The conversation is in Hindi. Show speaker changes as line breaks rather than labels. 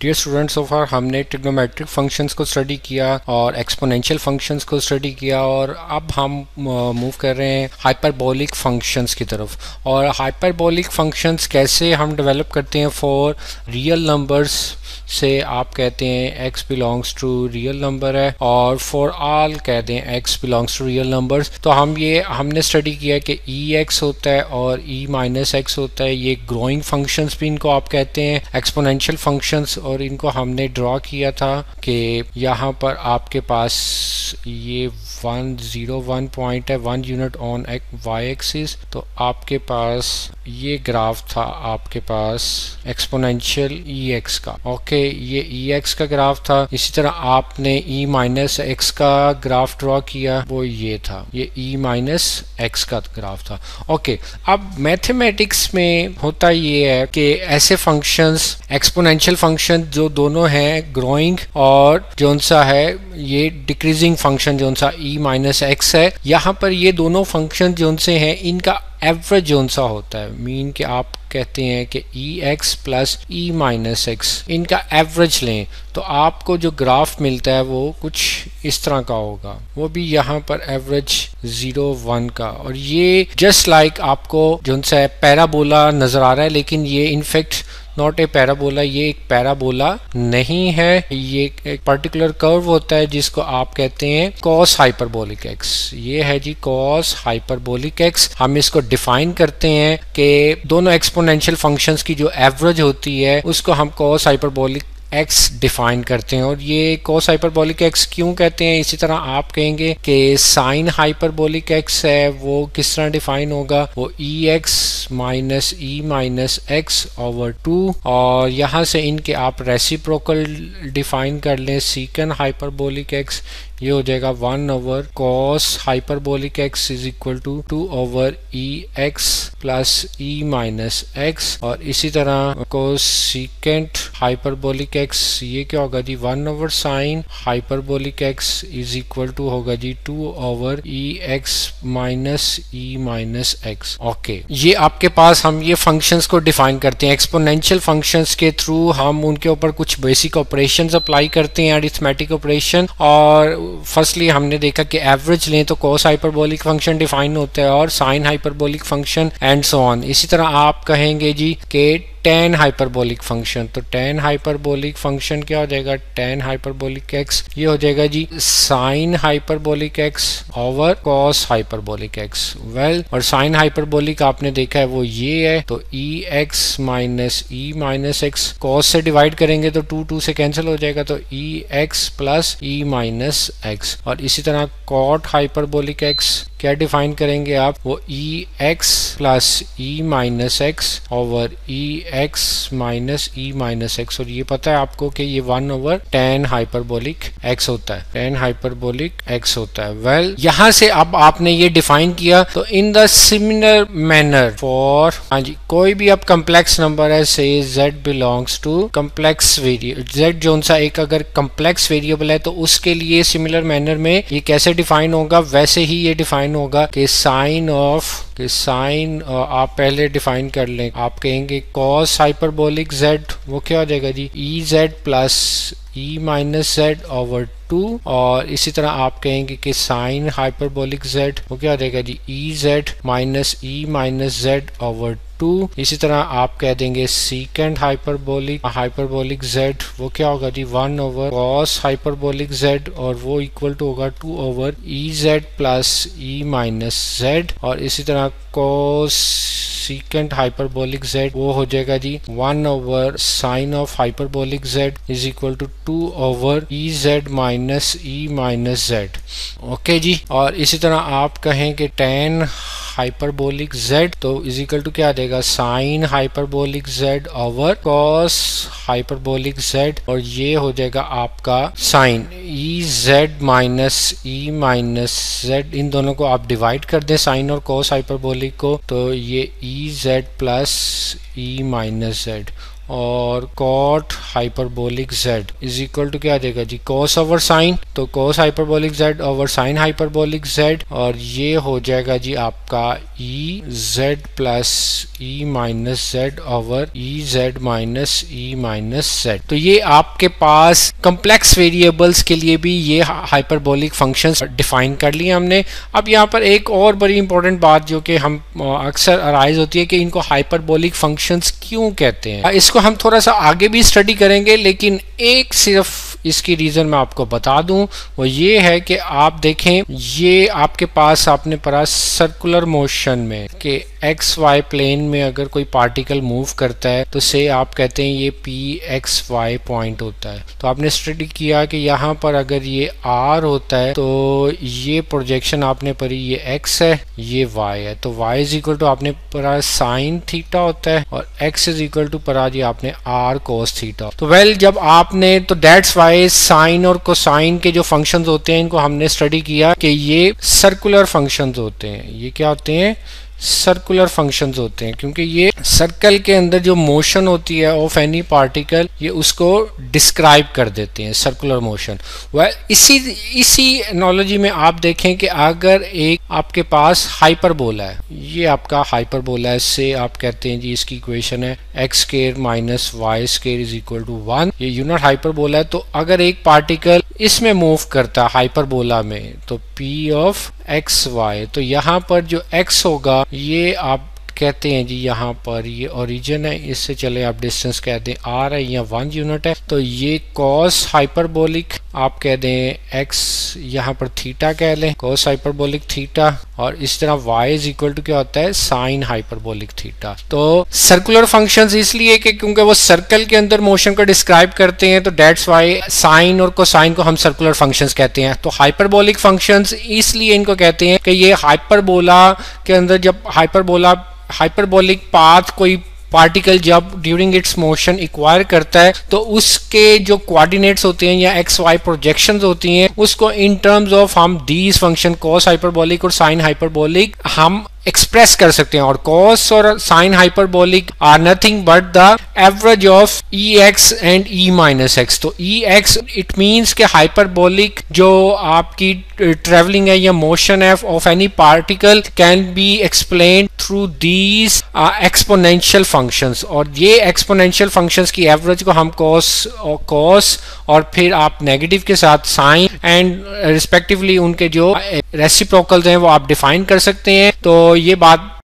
डियर स्टूडेंट्स, सो फार हमने ट्रिग्नोमेट्रिक फंक्शंस को स्टडी किया और एक्सपोनेंशियल फंक्शंस को स्टडी किया और अब हम मूव कर रहे हैं हाइपरबोलिक फंक्शंस की तरफ। और हाइपरबोलिक फंक्शंस कैसे हम डेवलप करते हैं फॉर रियल नंबर्स से आप कहते हैं x belongs to real number है और फॉर ऑल कहते हैं x belongs to real numbers. तो हमने स्टडी किया कि ex होता है और e माइनस x होता है। ये ग्रोइंग फंक्शंस भी इनको आप कहते हैं, एक्सपोनेंशियल फंक्शंस। और इनको हमने ड्रॉ किया था कि यहाँ पर आपके पास ये 101 पॉइंट है, 1 यूनिट ऑन y एक्सिस। तो आपके पास ये ग्राफ था आपके पास एक्सपोनेंशियल ex का। ओके, ये ex का ग्राफ था। इसी तरह आपने e माइनस x का ग्राफ ड्रॉ किया, वो ये था, ये e माइनस x का ग्राफ था। ओके, अब मैथमेटिक्स में होता ये है कि ऐसे फंक्शंस, एक्सपोनेंशियल फंक्शन जो दोनों हैं ग्रोइंग और जोन सा है ये डिक्रीजिंग फंक्शन जोन सा e माइनस x है, यहाँ पर ये दोनों फंक्शन जोन से हैं इनका एवरेज जोन सा होता है। मीन कि आप कहते हैं कि ex plus e minus x इनका एवरेज लें तो आपको जो ग्राफ मिलता है वो कुछ इस तरह का होगा, वो भी यहाँ पर एवरेज 0 1 का। और ये जस्ट लाइक आपको जो सा पैराबोला नजर आ रहा है, लेकिन ये इनफैक्ट नॉट ए पैराबोला, ये एक पैराबोला नहीं है, ये एक पर्टिकुलर कर्व होता है जिसको आप कहते हैं कॉस हाइपरबोलिक एक्स। ये है जी कॉस हाइपरबोलिक एक्स। हम इसको डिफाइन करते हैं कि दोनों एक्सपोनेंशियल फंक्शंस की जो एवरेज होती है उसको हम कॉस हाइपरबोलिक x डिफाइन करते हैं। और ये कॉस हाइपरबोलिक x क्यों कहते हैं, इसी तरह आप कहेंगे कि साइन हाइपरबोलिक x है, वो किस तरह डिफाइन होगा, वो ex minus e minus x over 2। और यहाँ से इनके आप रेसिप्रोकल डिफाइन कर लें, सीकन हाइपरबोलिक x, ये हो जाएगा 1 over cos hyperbolic x is equal to 2 over ex plus e minus x। और इसी तरह कोसिकेंट हाइपरबोलिक x, ये क्या होगा जी 1 over sine hyperbolic x is equal to होगा जी 2 over ex minus e minus x। Okay, ये आपके पास हम ये फंक्शंस को डिफाइन करते हैं। एक्सपोनेंशियल फंक्शंस के थ्रू हम उनके ऊपर कुछ बेसिक ऑपरेशंस अप्लाई करते हैं, अरिथमेटिक ऑपरेशन। और फर्स्टली हमने देखा कि एवरेज लें तो कॉस हाइपरबोलिक फंक्शन डिफाइन होता है और sine hyperbolic function and so on. इसी तरह आप कहेंगे जी कि tan हाइपरबोलिक फंक्शन, तो tan हाइपरबोलिक फंक्शन क्या हो जाएगा, tan हाइपरबोलिक x, ये हो जाएगा जी sin hyperbolic x over cos hyperbolic x। Well, और sin हाइपरबोलिक आपने देखा है वो ये है, तो ex minus e minus x, cos से डिवाइड करेंगे तो 2 2 से कैंसिल हो जाएगा, तो ex plus e minus x। और इसी तरह cot हाइपरबोलिक x क्या डिफाइन करेंगे आप, वो ex plus e minus x over ex minus e minus x। और ये पता है आपको कि ये 1 ओवर tan हाइपरबोलिक x होता है, tan हाइपरबोलिक x होता है। वेल, यहाँ से अब आपने ये डिफाइन किया, तो in the similar manner for, हाँ जी, कोई भी अब कम्प्लेक्स नंबर है, से z belongs to complex variable, z जोन सा एक अगर कम्प्लेक्स वेरिएबल है तो उसके लिए सिमिलर मैनर में ये कैसे डिफाइन होगा, वैसे ही ये डिफाइन होगा कि साइन ऑफ, कि साइन आप पहले डिफाइन कर लें, आप कहेंगे कॉस हाइपरबोलिक z, वो क्या हो जाएगा जी ez plus e minus z over 2। और इसी तरह आप कहेंगे कि साइन हाइपरबोलिक z, वो क्या हो जाएगा जी ez minus e minus z over 2। इसी तरह आप कह देंगे सीकेंड हाइपरबोलिक z, वो क्या होगा जी 1 ओवर कॉस हाइपरबोलिक z, और वो इक्वल टू होगा 2 over ez plus e minus z। और इसी तरह कॉस सीकेंट हाइपरबोलिक z, वो हो जाएगा जी 1 over sine of hyperbolic z is equal to 2 over ez minus e minus z। Okay जी, और इसी तरह आप कहें कि tan हाइपरबोलिक z, तो इज इक्वल टू क्या आ जाएगा sine hyperbolic z over cos hyperbolic z, और ये हो जाएगा आपका sine ez minus e minus z। इन दोनों को आप डिवाइड कर दें, साइन और कॉस हाइपरबोलिक को, तो ये ez plus e minus z और cot hyperbolic z is equal to क्या देगा जी, कॉस ओवर साइन, तो cos hyperbolic z over sine hyperbolic z, और ये हो जाएगा जी आपका e z plus e minus z over e z minus e minus z। तो ये आपके पास कम्प्लेक्स वेरिएबल्स के लिए भी ये हाइपरबोलिक फंक्शंस डिफाइन कर लिए हमने। अब यहाँ पर एक और बड़ी इंपॉर्टेंट बात जो कि हम अक्सर अराइज होती है कि इनको हाइपरबोलिक फंक्शंस क्यों कहते हैं, इसको हम थोड़ा सा आगे भी स्टडी करेंगे, लेकिन एक सिर्फ इसकी रीज़न मैं आपको बता दूं, वो ये है कि आप देखें ये आपके पास आपने पढ़ा सर्कुलर मोशन में कि एक्स वाई प्लेन में अगर कोई पार्टिकल मूव करता है तो से आप कहते हैं ये पी एक्स वाई पॉइंट होता है। तो आपने स्टडी किया कि यहाँ पर अगर ये आर होता है तो ये प्रोजेक्शन आपने पढ़ी ये एक्स है ये वाई है, तो वाई इज इक्वल टू आपने पढ़ा साइन थीटा होता है और एक्स इज इक्वल टू पढ़ा जी आपने आर कोस थीटा। तो वेल जब आपने तो दैट्स वाई साइन और कोसाइन के जो फंक्शंस होते हैं इनको हमने स्टडी किया कि ये सर्कुलर फंक्शंस होते हैं। ये क्या होते हैं, सर्कुलर फंक्शंस होते हैं, क्योंकि ये सर्कल के अंदर जो मोशन होती है ऑफ एनी पार्टिकल ये उसको डिस्क्राइब कर देते हैं, सर्कुलर मोशन। वह इसी एनालॉजी में आप देखें कि अगर एक आपके पास हाइपरबोला है, ये आपका हाइपरबोला है, इससे आप कहते हैं जी इसकी इक्वेशन है x square minus y square is equal to 1, ये यूनिट हाइपरबोला है। तो अगर एक पार्टिकल इसमें मूव करता है हाइपरबोला में तो पी ऑफ एक्स वाई, तो यहाँ पर जो x होगा ये आप कहते हैं जी यहाँ पर ये ओरिजिन है, इससे चले आप डिस्टेंस कह दें r है, यहाँ 1 यूनिट है, तो ये कॉस हाइपरबोलिक आप कह दें x, यहाँ पर थीटा कह लें कॉस हाइपरबोलिक थीटा, और इस तरह y इज इक्वल टू क्या होता है साइन हाइपरबोलिक थीटा। तो सर्कुलर फंक्शंस इसलिए कि क्योंकि वो सर्कल के अंदर मोशन को डिस्क्राइब करते हैं, तो डेट्स वाई साइन और कोसाइन को हम सर्कुलर फंक्शंस कहते हैं। तो हाइपरबोलिक फंक्शंस इसलिए इनको कहते हैं कि ये हाइपरबोला के अंदर जब हाइपरबोलिक पाथ कोई पार्टिकल जब ड्यूरिंग इट्स मोशन एक्वायर करता है तो उसके जो कोऑर्डिनेट्स होते हैं या एक्स वाई प्रोजेक्शंस होती हैं उसको इन टर्म्स ऑफ हम दीज फंक्शन कॉस हाइपरबोलिक और साइन हाइपरबोलिक हम एक्सप्रेस कर सकते हैं। और कॉस और sine hyperbolic are nothing but the average of e x and e minus x. तो ई एक्स इट मीन्स के हाइपरबोलिक जो आपकी ट्रेवलिंग है या मोशन है of any particle can be explain through these exponential functions, और ये एक्सपोनेंशियल फंक्शंस की एवरेज को हम कॉस और फिर आप नेगेटिव के साथ साइन एंड रिस्पेक्टिवली उनके जो रेसिप्रोकल्स हैं वो आप डिफाइन कर सकते हैं। तो ये बात